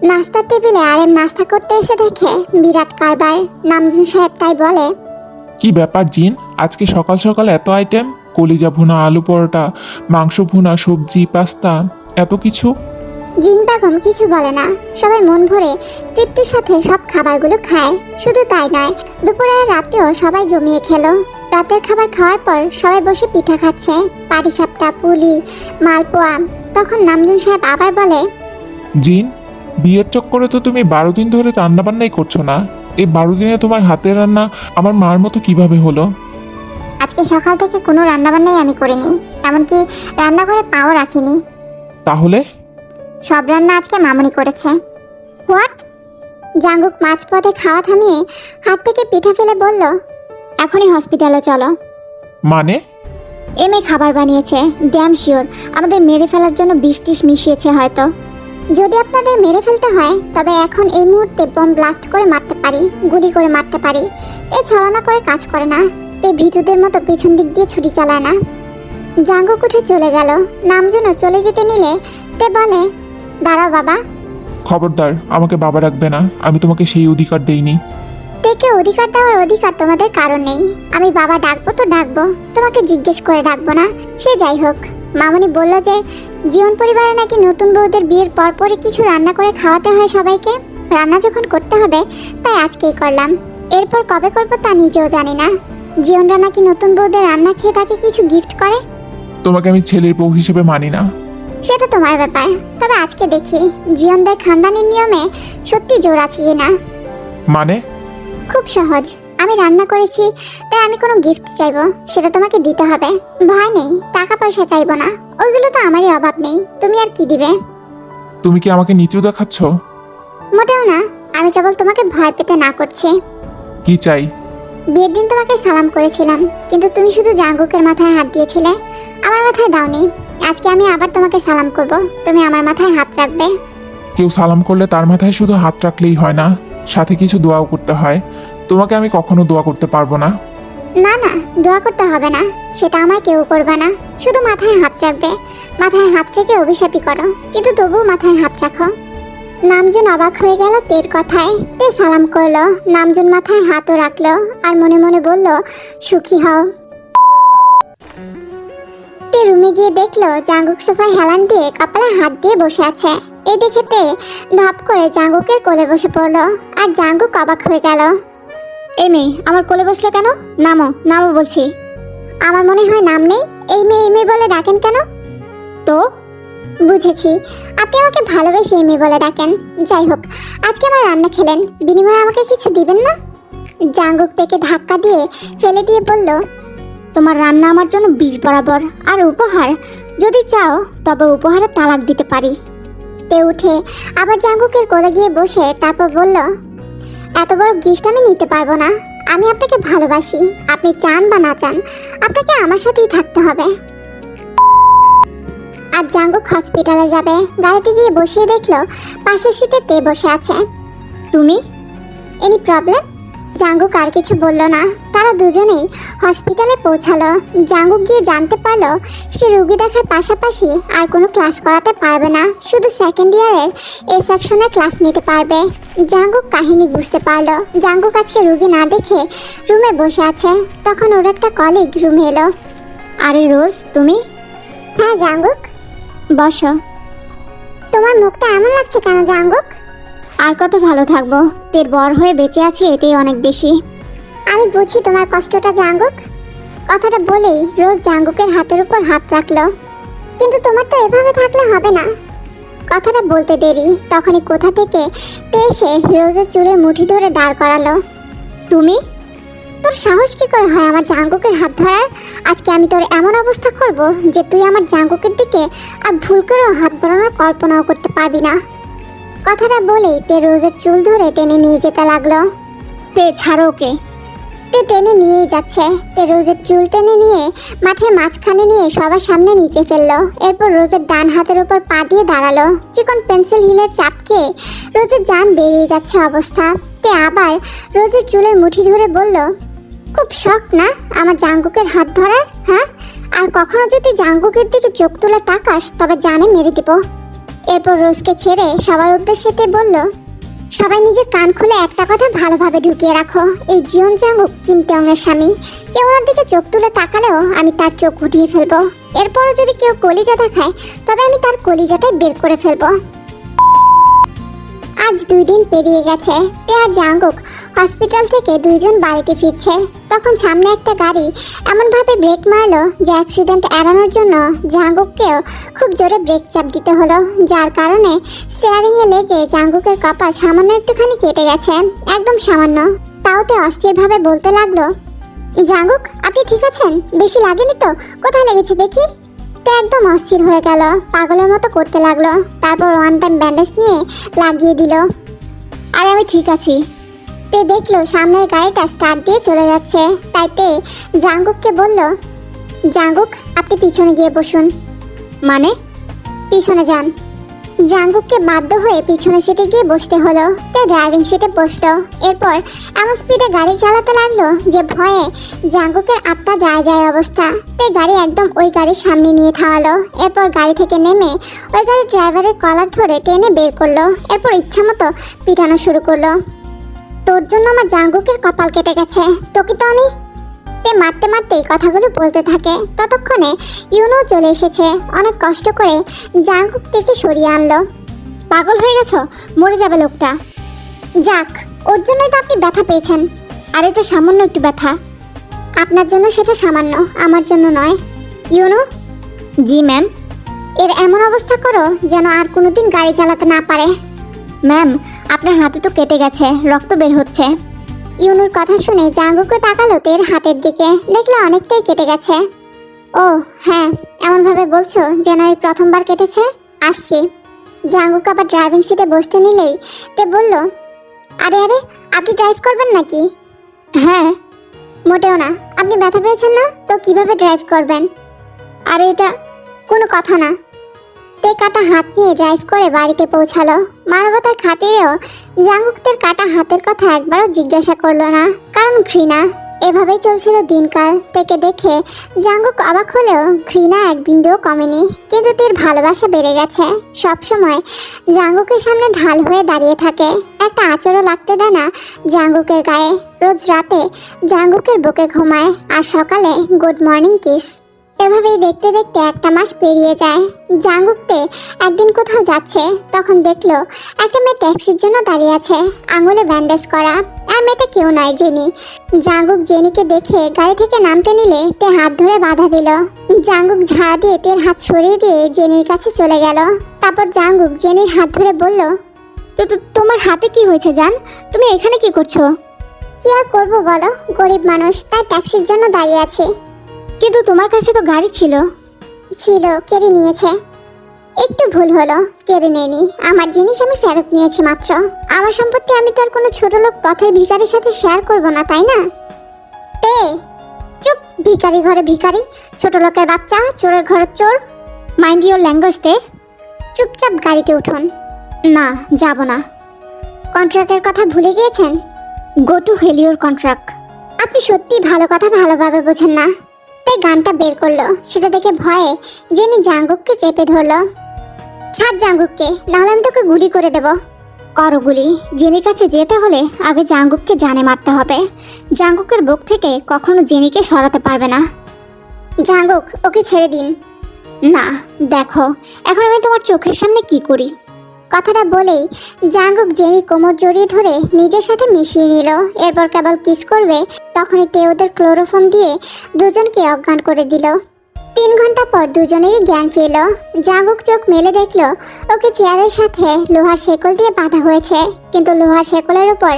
নাস্তার টেবিলে আরেম নাস্তা করতে এসে দেখে বিরাট কারবার। নামজুন সাহেব তাই বলে, কি ব্যাপার জিন, আজকে সকাল সকাল এত আইটেম? কলিজা ভুনা, আলু পরোটা, মাংস ভুনা, সবজি, পাস্তা, এত কিছু? জিন বেগম কিছু বলে না। সবাই মন ভরে তৃপ্তির সাথে সব খাবারগুলো খায়। শুধু তাই নয়, দুপুরে আর রাতেও সবাই জমিয়ে খেলো। রাতের খাবার খাওয়ার পর সবাই বসে পিঠা খাচ্ছে, পাটিসাপটা, পুলি, মালপোয়া। তখন নামজুন সাহেব আবার বলে, জিন, বিয়ের চক্করে তো তুমি 12 দিন ধরে রান্নাবান্নাই করছো না। এই 12 দিনে তোমার হাতের রান্না আমার মার মতো কিভাবে হলো? আজকে সকাল থেকে কোনো রান্নাবান্নাই আমি করিনি, এমনকি রান্নাঘরে পাও রাখিনি। তাহলে? সব রান্না আজকে মামুনি করেছে। হোয়াট? জাঙ্গুক মাঝপথে খাওয়া থামিয়ে হাত থেকে পিঠা ফেলে বলল, এখনই হসপিটালে চলো। মানে? এমএ খাবার বানিয়েছে, ড্যাম শিওর আমাদের মেরে ফেলার জন্য বিষ মিশিয়েছে হয়তো। যদি আপনাদের মেরে ফেলতে হয় তবে এখন এই মুহূর্তে বম ব্লাস্ট করে মারতে পারি, গুলি করে মারতে পারি। এ ছলনা করে কাজ করে না, এ ভীতুদের মতো পেছন দিক দিয়ে ছুরি চালায় না। জাঙ্গুক উঠে চলে গেল। নামজুনও চলে যেতে নিলে তে বলে, দাঁড়াও বাবা। খবরদার, আমাকে বাবা রাখবে না, আমি তোমাকে সেই অধিকার দেইনি। তেকে অধিকার দেওয়ার অধিকার তোমাদের কারণ নেই। আমি বাবা ডাকবো তো ডাকবো, তোমাকে জিজ্ঞেস করে ডাকবো না। সে যাই হোক, মামুনি বলল যে জীবন পরিবারে নাকি নতুন বউদের বিয়ের পরপরই কিছু রান্না করে খাওয়াতে হয় সবাইকে। রান্না যখন করতে হবে তাই আজকেই করলাম, এরপর কবে করবো তা নিজেও জানি না। জীবনরা নাকি নতুন বউদের রান্না খেয়ে তাকে কিছু গিফট করে। তোমাকে আমি ছেলের বউ হিসেবে মানি না। সেটা তোমার ব্যাপার, তবে আজকে দেখি জীবনদের খানদানের নিয়মে সত্যি জোর আছে কিনা। মানে? খুব সহজ, আমি রান্না করেছি তাই আমি কোনো গিফট চাইবো, সেটা তোমাকে দিতে হবে। ভয় নেই, টাকা পয়সা চাইবো না, ওইগুলো তো আমারই অভাব নেই। তুমি আর কি দিবে? তুমি কি আমাকে নিচু দেখাচ্ছ? মোটেও না, আমি কেবল তোমাকে ভয় পেতে না করছি। কি চাই? বিয়ের দিন তোমাকে সালাম করেছিলাম, কিন্তু তুমি শুধু জাঙ্গুকের মাথায় হাত দিয়েছিলে, আমার মাথায় দাওনি। আজকে আমি আবার তোমাকে সালাম করব, তুমি আমার মাথায় হাত রাখবে। কেউ সালাম করলে তার মাথায় শুধু হাত রাখলেই হয় না, সাথে কিছু দোয়াও করতে হয়। তোমাকে আমি কখনো দোয়া করতে পারবো না। না না, দোয়া করতে হবে না, সেটা আমায় কেউ করবে না। শুধু মাথায় হাত রাখবে। মাথায় হাত রেখে অভিশাপই করো, কিন্তু তবুও মাথায় হাত রাখো। নামজুন অবাক হয়ে গেল তের কথায়। তে সালাম করলো, নামজুন মাথায় হাতও রাখলো আর মনে মনে বলল, সুখী হও। তে রুমে গিয়ে দেখলো জাঙ্গুক সোফায় হেলান দিয়ে কপালে হাত দিয়ে বসে আছে। এ দেখে তে ধপ করে জাঙ্গুকের কোলে বসে পড়লো, আর জাঙ্গুক অবাক হয়ে গেল। এই মেয়ে আমার কোলে বসলে কেন? নামো নামো বলছি। আমার মনে হয় নাম নেই, এই মেয়ে বলে ডাকেন কেন? তো বুঝেছি, আপনি আমাকে ভালোবেসে এই মেয়ে বলে ডাকেন। যাই হোক, আজকে আমার রান্না খেলেন, বিনিময়ে আমাকে কিছু দিবেন না? জাঙ্গুক থেকে ধাক্কা দিয়ে ফেলে দিয়ে বলল, তোমার রান্না আমার জন্য বিষ বরাবর, আর উপহার যদি চাও তবে উপহারে তালাক দিতে পারি। তে উঠে আবার জাঙ্গুকের কোলে গিয়ে বসে তারপর বলল, এত বড় গিফট আমি নিতে পারবো না। আমি আপনাকে ভালোবাসি, আপনি চান বা না চান আপনাকে আমার সাথেই থাকতে হবে। আর জাঙ্গুক হসপিটালে যাবে। গাড়িতে গিয়ে বসিয়ে দেখলো পাশের সিটে তে বসে আছে। তুমি? Any problem? জাঙ্গুক আর কিছু বলল না। তারা দুজনেই হসপিটালে পৌঁছালো। জাঙ্গুক গিয়ে জানতে পারলো সে রোগী দেখার পাশাপাশি আর কোনো ক্লাস করাতে পারবে না, শুধু সেকেন্ড ইয়ারের এ সেকশনে ক্লাস নিতে পারবে। জাঙ্গুক কাহিনী বুঝতে পারলো। জাঙ্গুক আজকে রোগী না দেখে রুমে বসে আছে। তখন ওর একটা কলিগ রুমে এলো। আরে রোজ, তুমি? হ্যাঁ জাঙ্গুক, বসো। তোমার মুখটা এমন লাগছে কেন জাঙ্গুক? আর কত ভালো থাকবো, তের বর হয়ে বেঁচে আছি এটাই অনেক বেশি। আমি বুঝি তোমার কষ্টটা জাঙ্গুক। কথাটা বলেই রোজ জাঙ্গুকের হাতের উপর হাত রাখলো। কিন্তু তোমার তো এভাবে থাকলে হবে না। কথাটা বলতে দেরি, তখনই কোথা থেকে তে এসে রোজের চুলের মুঠি ধরে দাঁড় করালো। তুমি? তোর সাহস কি করে হয় আমার জাঙ্গুকের হাত ধরার? আজকে আমি তোর এমন অবস্থা করব যে তুই আমার জাঙ্গুকের দিকে আর ভুল করেও হাত বাড়ানোর কল্পনাও করতে পারবি না। কথাটা বলেই তে রোজের চুল ধরে টেনে নিয়ে যেতে লাগলো। তে ছাড়ো ওকে। তে টেনে নিয়েই যাচ্ছে। তে রোজের চুল টেনে নিয়ে মাঠের মাঝখানে নিয়ে সবার সামনে নিচে ফেললো। এরপর রোজের ডান হাতের উপর পা দিয়ে দাঁড়ালো। চিকন পেন্সিল হিলের চাপকে রোজের জান বেরিয়ে যাচ্ছে অবস্থা। তে আবার রোজের চুলের মুঠি ধরে বলল, খুব শখ না আমার জাঙ্গুকের হাত ধরার? হ্যাঁ, আর কখনো যদি জাঙ্গুকের দিকে চোখ তুলে তাকাস তবে জানে মেরে দিব। এরপর রোজকে ছেড়ে সবার উদ্দেশ্যে তে বলল, সবাই নিজের কান খুলে একটা কথা ভালোভাবে ঢুকিয়ে রাখো। এই জিয়ন জাঙ্গুক কিম তেয়ং এর স্বামী। কেউ ওনার দিকে চোখ তুলে তাকালেও আমি তার চোখ উঠিয়ে ফেলবো। এরপরও যদি কেউ কলিজা দেখায় তবে আমি তার কলিজাটাই বের করে ফেলবো। আজ 2 দিন পেরিয়ে গেছে। তে আর জাঙ্গুক হসপিটাল থেকে দুইজন বাড়িতে ফিরছে। তখন সামনে একটা গাড়ি এমনভাবে ব্রেক মারলো যে অ্যাক্সিডেন্ট এড়ানোর জন্য জাঙ্গুককেও খুব জোরে ব্রেক চাপ দিতে হলো, যার কারণে স্টিয়ারিংয়ে লেগে জাঙ্গুকের কপাল সামান্য একটুখানি কেটে গেছে, একদম সামান্য। তাওতে অস্থিরভাবে বলতে লাগলো, জাঙ্গুক আপনি ঠিক আছেন? বেশি লাগেনি তো? কোথায় লেগেছে দেখি? তে একদম অস্থির হয়ে গেল, পাগলের মতো করতে লাগলো। তারপর ওয়ান টাইম ব্যান্ডেজ নিয়ে লাগিয়ে দিল। আর আমি ঠিক আছি। তে দেখলো সামনের গাড়িটা স্টার্ট দিয়ে চলে যাচ্ছে, তাই তে জাঙ্গুককে বলল, জাঙ্গুক আপনি পিছনে গিয়ে বসুন। মানে? পিছনে যান। জাঙ্গুককে বাধ্য হয়ে পিছনে সিটে গিয়ে বসতে হলো। তে ড্রাইভিং সিটে বসলো। এরপর এমন স্পিডে গাড়ি চালাতে লাগলো যে ভয়ে জাঙ্গুকের আত্মা যায় যায় অবস্থা। তে গাড়ি একদম ওই গাড়ির সামনে নিয়ে থামালো। এরপর গাড়ি থেকে নেমে ওই গাড়ির ড্রাইভারের কলার ধরে টেনে বের করলো। এরপর ইচ্ছামতো পিটানো শুরু করলো। তোর জন্য আমার জাঙ্গুকের কপাল কেটে গেছে, তোকে তো আমি। তে মারতে মারতেই কথাগুলো বলতে থাকে। ততক্ষণে ইউনো চলে এসেছে। অনেক কষ্ট করে জাঙ্গুক থেকে সরিয়ে আনলো। পাগল হয়ে গেছো? মরে যাবে লোকটা। যাক, ওর জন্যই তো আপনি ব্যথা পেয়েছেন। আর এটা সামান্য একটু ব্যথা। আপনার জন্য সেটা সামান্য, আমার জন্য নয়। ইউনো। জি ম্যাম। এর এমন অবস্থা করো যেন আর কোনোদিন গাড়ি চালাতে না পারে। ম্যাম, আপনার হাতে তো কেটে গেছে, রক্ত বের হচ্ছে। ইউনুর কথা শুনে জাঙ্গুকও তাকালো তের হাতের দিকে, দেখলো অনেকটাই কেটে গেছে। ও হ্যাঁ, এমনভাবে বলছো যেন এই প্রথমবার কেটেছে। আসছি। জাঙ্গুক আবার ড্রাইভিং সিটে বসতে নিলেই তে বলল, আরে আরে আপনি ড্রাইভ করবেন নাকি? হ্যাঁ। মোটেও না। আপনি ব্যথা পেয়েছেন না তো কিভাবে ড্রাইভ করবেন? আরে এটা কোনো কথা না। তে কাটা হাত নিয়ে ড্রাইভ করে বাড়িতে পৌঁছালো। মানবতার খাতিরেও জাঙ্গুকদের কাটা হাতের কথা একবারও জিজ্ঞাসা করলো না, কারণ ঘৃণা। এভাবেই চলছিল দিনকাল। তেকে দেখে জাঙ্গুক অবাক হলেও ঘৃণা এক বিন্দুও কমেনি, কিন্তু তের ভালোবাসা বেড়ে গেছে। সবসময় জাঙ্গুকের সামনে ঢাল হয়ে দাঁড়িয়ে থাকে, একটা আঁচড়ও লাগতে দেয় না জাঙ্গুকের গায়ে। রোজ রাতে জাঙ্গুকের বুকে ঘুমায় আর সকালে গুড মর্নিং কিস। এভাবেই দেখতে দেখতে একটা মাস পেরিয়ে যায়। জাঙ্গুকতে একদিন কোথাও যাচ্ছে, তখন দেখলো একটা মেয়ে ট্যাক্সির জন্য দাঁড়িয়ে আছে, আঙুলে ব্যান্ডেজ করা। আর মেয়েটা কেউ নয়, জেনি। জাঙ্গুক জেনিকে দেখে গাড়ি থেকে নামতে নিলে তে হাত ধরে বাধা দিল। জাঙ্গুক ঝাড়া দিয়ে তের হাত সরিয়ে দিয়ে জেনির কাছে চলে গেল। তারপর জাঙ্গুক জেনির হাত ধরে বলল, তো তোমার হাতে কি হয়েছে জান? তুমি এখানে কি করছো? কি আর করবো বলো, গরিব মানুষ, তাই ট্যাক্সির জন্য দাঁড়িয়ে আছি। কিন্তু তোমার কাছে তো গাড়ি ছিল। কেড়ে নিয়েছে। একটু ভুল হলো, কেড়ে নেয়নি। আমার জিনিস আমি ফেরত নিয়েছি মাত্র। আমার সম্পত্তি আমি তো আর কোনো ছোট লোক পথের ভিখারির সাথে শেয়ার করব না, তাই না? তে চুপ, ভিখারি ঘরে ভিখারি, ছোট লোকের বাচ্চা, চোরের ঘরের চোর। মাইন্ড ইওর ল্যাঙ্গুয়েজ তে। চুপচাপ গাড়িতে উঠুন। না, যাব না। কন্ট্রাক্টের কথা ভুলে গিয়েছেন? Go to hell your contract. আপনি সত্যি ভালো কথা ভালোভাবে বোঝেন না। তাই গানটা বের করলো। সেটা দেখে ভয়ে জেনি জাঙ্গুককে চেপে ধরলো। ছাড় জাঙ্গুককে, নাহলে আমি তোকে গুলি করে দেব। করো গুলি। জেনির কাছে যেতে হলে আগে জাঙ্গুককে জানে মারতে হবে। জাঙ্গুকের বুক থেকে কখনো জেনিকে সরাতে পারবে না। জাঙ্গুক, ওকে ছেড়ে দিন। না, দেখো এখন আমি তোমার চোখের সামনে কি করি। কথাটা বলেই জাঙ্গুক জেনি কোমর জড়িয়ে ধরে নিজের সাথে মিশিয়ে নিল। এরপর কেবল কিস করবে, তখনই তে ওদের ক্লোরোফর্ম দিয়ে দুজনকে অজ্ঞান করে দিল। 3 ঘন্টা পর দুজনেরই জ্ঞান ফিরল। জাঙ্গুক চোখ মেলে দেখলো ওকে চেয়ারের সাথে লোহার শেকল দিয়ে বাঁধা হয়েছে, কিন্তু লোহার শেকলের উপর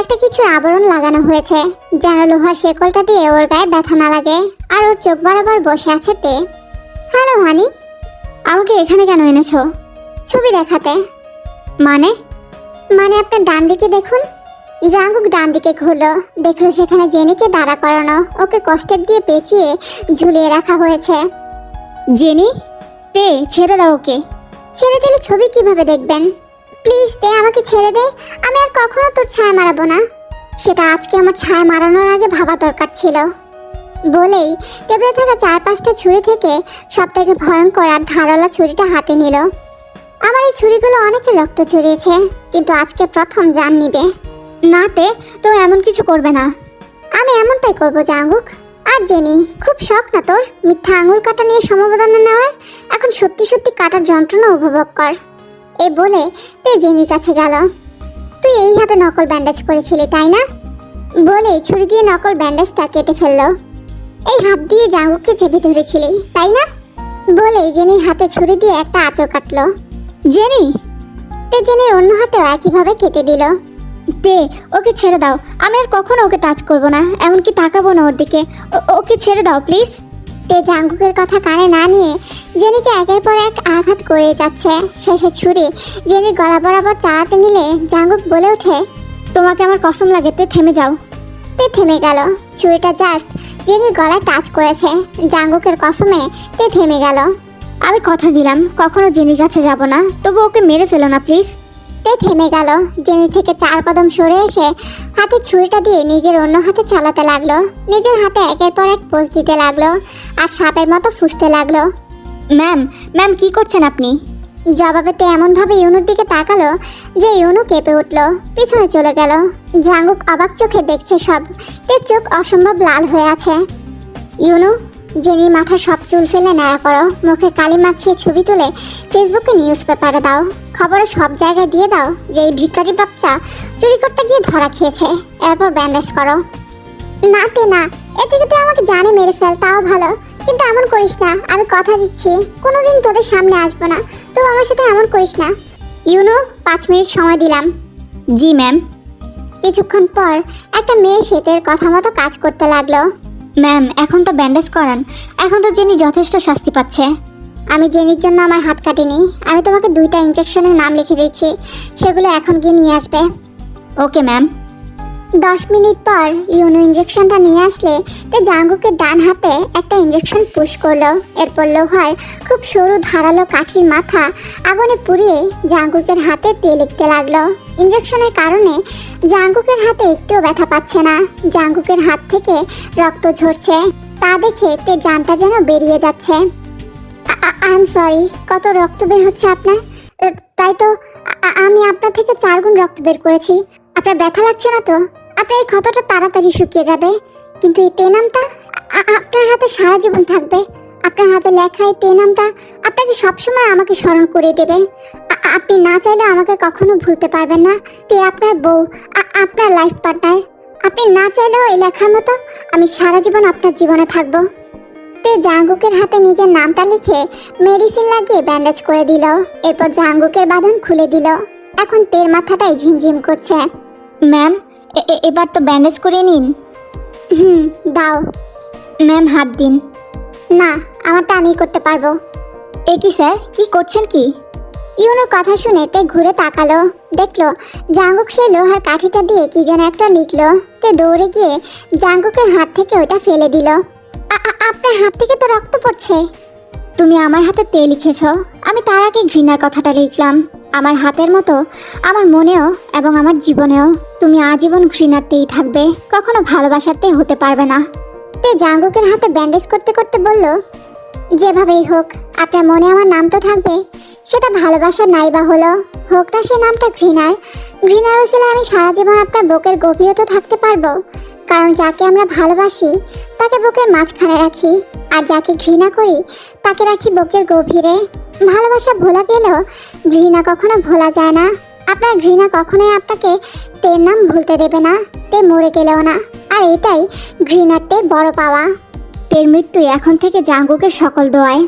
একটা কিছুর আবরণ লাগানো হয়েছে, যেন লোহার শেকলটা দিয়ে ওর গায়ে ব্যথা না লাগে। আর ওর চোখ বরাবর বসে আছে তে। হ্যালো হানি, আমাকে এখানে কেন এনেছো? ছবি দেখাতে। মানে? মানে আপনার ডান দিকে দেখুন। জাঙ্গুক ডান দিকে ঘুরলো, দেখলো সেখানে জেনিকে দাঁড়া করানো, ওকে কষ্টেপ দিয়ে পেঁচিয়ে ঝুলিয়ে রাখা হয়েছে। জেনি, তে ছেড়ে দাও ওকে। ছেড়ে দিলে ছবি কিভাবে দেখবেন? প্লিজ তে, আমাকে ছেড়ে দে। আমি আর কখনো তোর ছায়া মারাবো না। সেটা আজকে আমার ছায়া মারানোর আগে ভাবা দরকার ছিল। বলেই টেবিলে থাকা 4-5টা ছুরি থেকে সবথেকে ভয়ঙ্কর আর ধারালো ছুরিটা হাতে নিল। আমার এই ছুরিগুলো অনেকের রক্ত ছড়িয়েছে, কিন্তু আজকে প্রথম জান নিবে। না তে, তুমি এমন কিছু করবে না। আমি এমনটাই করবো জাঙ্গুক। আর জেনি, খুব শখ না তোর মিথ্যা আঙুল কাটা নিয়ে সমবেদনা নেওয়ার? এখন সত্যি সত্যি কাটার যন্ত্রণা উপভোগ কর। এ বলে তে জেনির কাছে গেল। তুই এই হাতে নকল ব্যান্ডেজ করেছিলি তাই না? বলে ছুরি দিয়ে নকল ব্যান্ডেজটা কেটে ফেললো। এই হাত দিয়ে জাঙ্গুককে চেপে ধরেছিলি তাই না? বলে জেনির হাতে ছুরি দিয়ে একটা আঁচড় কাটলো। জেনি! তে জেনির অন্য হাতেও একইভাবে কেটে দিল। দে, ওকে ছেড়ে দাও। আমি আর কখনো ওকে টাচ করব না, এমনকি তাকাবো না ওর দিকে। ওকে ছেড়ে দাও প্লিজ। তে জাঙ্গুকের কথা কানে না নিয়ে জেনিকে একের পর এক আঘাত করে যাচ্ছে। শেষে ছুরি জেনির গলা বরাবর চালাতে নিলে জাঙ্গুক বলে ওঠে, তোমাকে আমার কসম লাগে, তে থেমে যাও। তে থেমে গেল। ছুরিটা জাস্ট জেনির গলায় টাচ করেছে। জাঙ্গুকের কসমে তে থেমে গেল। আমি কথা দিলাম কখনো জেনির কাছে যাব না, তবু ওকে মেরে ফেলো না প্লিজ। তে থেমে গেল। জেনি থেকে 4 কদম সরে এসে হাতে ছুরিটা দিয়ে নিজের অন্য হাতে চালাতে লাগলো। নিজের হাতে একের পর এক পোজ দিতে লাগলো আর সাপের মতো ফুঁসতে লাগলো। ম্যাম, ম্যাম কি করছেন আপনি? জবাবে তে এমনভাবে ইউনুর দিকে তাকালো যে ইউনু কেঁপে উঠল, পিছনে চলে গেল। জাঙ্গুক অবাক চোখে দেখছে সব। তের চোখ অসম্ভব লাল হয়ে আছে। ইউনু, জেনির মাথা সব চুল ফেলে ন্যাড়া করো, মুখে কালি মাখিয়ে ছবি তুলে ফেসবুকে নিউজ পেপারে দাও, খবরে সব জায়গায় দিয়ে দাও যে এই ভিখারি বাচ্চা চুরি করতে গিয়ে ধরা খেয়েছে। এরপর ব্যান্ডেজ করো। না তে না, এ থেকে তুই আমাকে জানে মেরে ফেল তাও ভালো, কিন্তু এমন করিস না। আমি কথা দিচ্ছি কোনোদিন তোদের সামনে আসবো না, তো আমার সাথে এমন করিস না। ইউনো, 5 মিনিট সময় দিলাম। জি ম্যাম। কিছুক্ষণ পর একটা মেয়ে সেতের কথা মতো কাজ করতে লাগলো। ম্যাম, এখন তো ব্যান্ডেজ করান, এখন তো জেনি যথেষ্ট শাস্তি পাচ্ছে। আমি জেনির জন্য আমার হাত কাটিনি, আমি তোমাকে 2টা ইনজেকশনের নাম লিখে দিচ্ছি, সেগুলো এখন গিয়ে নিয়ে আসবে। Okay ma'am. 10 মিনিট পর ইউনো ইনজেকশনটা নিয়ে আসলে তে জাঙ্গুকের ডান হাতে একটা ইনজেকশন পুশ করলো। এরপর লোহার খুব সরু ধারালো কাঠির মাথা আগুনে পুড়িয়ে জাঙ্গুকের হাতে তেল লিখতে লাগলো। ইনজেকশনের কারণে জাঙ্গুকের হাতে একটুও ব্যথা পাচ্ছে না। জাঙ্গুকের হাত থেকে রক্ত ঝরছে, তা দেখে তে জানটা যেন বেরিয়ে যাচ্ছে। আই এম সরি, কত রক্ত বের হচ্ছে আপনার? তাই তো, আমি আপনার থেকে 4 গুণ রক্ত বের করেছি। আপনার ব্যথা লাগছে না তো? আপনার এই ক্ষতটা তাড়াতাড়ি শুকিয়ে যাবে, কিন্তু এই তে নামটা আপনার হাতে সারা জীবন থাকবে। আপনার হাতে লেখা এই তে নামটা আপনাকে সবসময় আমাকে স্মরণ করে দেবে। আপনি না চাইলে আমাকে কখনো ভুলতে পারবেন না। তে আপনার বউ, আপনার লাইফ পার্টনার। আপনি না চাইলেও এই লেখার মতো আমি সারা জীবন আপনার জীবনে থাকবো। তে জাঙ্গুকের হাতে নিজের নামটা লিখে মেডিসিন লাগিয়ে ব্যান্ডেজ করে দিল। এরপর জাঙ্গুকের বাঁধন খুলে দিল। এখন তের মাথাটাই ঝিমঝিম করছে। ম্যাম, এবার তো ব্যান্ডেজ করে নিন। দাও। ম্যাম, হাত দিন। না, আমারটা আমি করতে পারবো। এ কি স্যার, কি করছেন কি? ইউনোর কথা শুনে তে ঘুরে তাকালো, দেখলো জাঙ্গুক সেই লোহার কাঠিটা দিয়ে কি যেন একটা লিখলো। তে দৌড়ে গিয়ে জাঙ্গুকের হাত থেকে ওটা ফেলে দিল। আপনার হাত থেকে তো রক্ত পড়ছে। তুমি আমার হাতে তে লিখেছ, আমি তার আগে ঘৃণার কথাটা লিখলাম। আমার হাতের মতো আমার মনেও এবং আমার জীবনেও তুমি আজীবন ঘৃণাতেই থাকবে, কখনো ভালোবাসাতে হতে পারবে না। তে জাঙ্গুকের হাতে ব্যান্ডেজ করতে করতে বলল, যেভাবেই হোক আপনার মনে আমার নাম তো থাকবে। সেটা ভালোবাসার নাই বা হলো, হোক না সে নামটা ঘৃণার ওসিলায় আমি সারা জীবন আপনার বুকের গভীরে তো থাকতে পারবো। কারণ যাকে আমরা ভালোবাসি তাকে বুকের মাঝখানে রাখি, আর যাকে ঘৃণা করি তাকে রাখি বুকের গভীরে। ভালোবাসা ভোলা গেলেও ঘৃণা কখনো ভোলা যায় না। আপনার ঘৃণা কখনোই আপনাকে তের নাম ভুলতে দেবে না, তে মরে গেলেও না। আর এটাই ঘৃণার তে বড় পাওয়া। তের মৃত্যুই এখন থেকে জাঙ্গুকের সকল দোয়ায়।